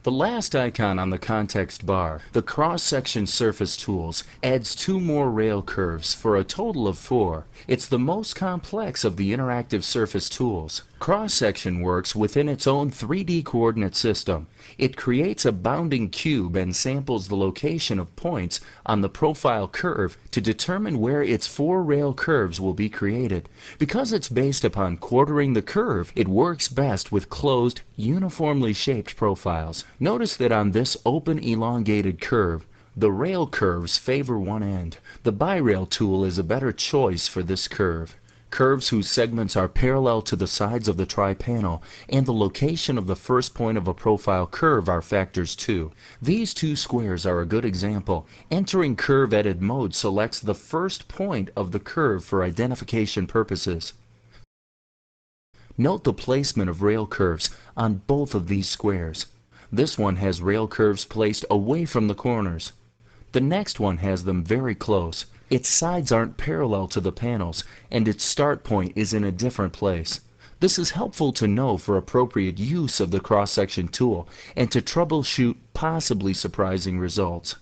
The last icon on the context bar, the cross-section surface tools, adds 2 more rail curves for a total of 4. It's the most complex of the interactive surface tools. Cross-section works within its own 3D coordinate system. It creates a bounding cube and samples the location of points on the profile curve to determine where its 4 rail curves will be created. Because it's based upon quartering the curve, it works best with closed, uniformly shaped profiles. Notice that on this open elongated curve, the rail curves favor one end. The bi-rail tool is a better choice for this curve. Curves whose segments are parallel to the sides of the tri-panel and the location of the first point of a profile curve are factors too. These 2 squares are a good example. Entering curve edit mode selects the first point of the curve for identification purposes. Note the placement of rail curves on both of these squares. This one has rail curves placed away from the corners. The next one has them very close. Its sides aren't parallel to the panels, and its start point is in a different place. This is helpful to know for appropriate use of the cross-section tool and to troubleshoot possibly surprising results.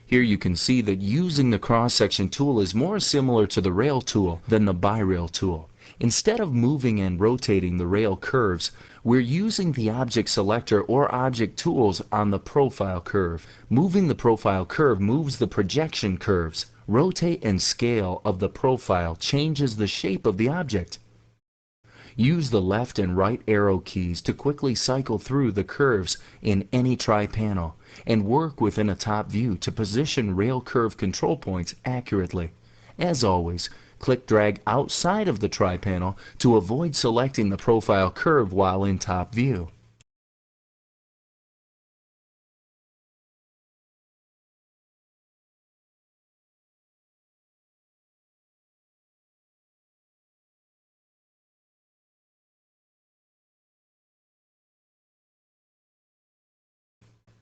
Here you can see that using the cross-section tool is more similar to the rail tool than the bi-rail tool. Instead of moving and rotating the rail curves, we're using the object selector or object tools on the profile curve. Moving the profile curve moves the projection curves. Rotate and scale of the profile changes the shape of the object. Use the left and right arrow keys to quickly cycle through the curves in any tri-panel and work within a top view to position rail curve control points accurately. As always, click drag outside of the tri-panel to avoid selecting the profile curve while in top view.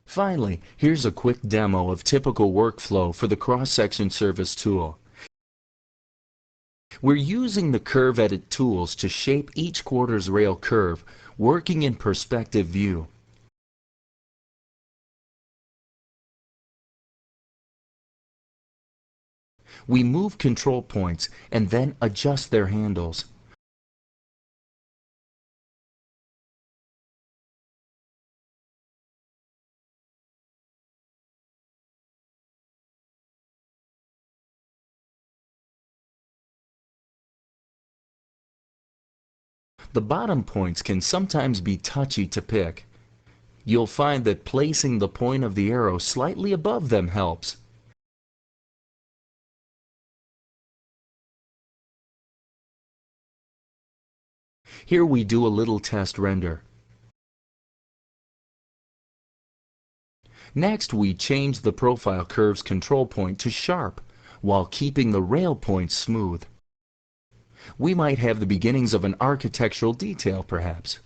Finally, here's a quick demo of typical workflow for the cross-section surface tool. We're using the curve edit tools to shape each quarter's rail curve, working in perspective view. We move control points and then adjust their handles. The bottom points can sometimes be touchy to pick. You'll find that placing the point of the arrow slightly above them helps. Here we do a little test render. Next, we change the profile curve's control point to sharp, while keeping the rail points smooth. We might have the beginnings of an architectural detail, perhaps.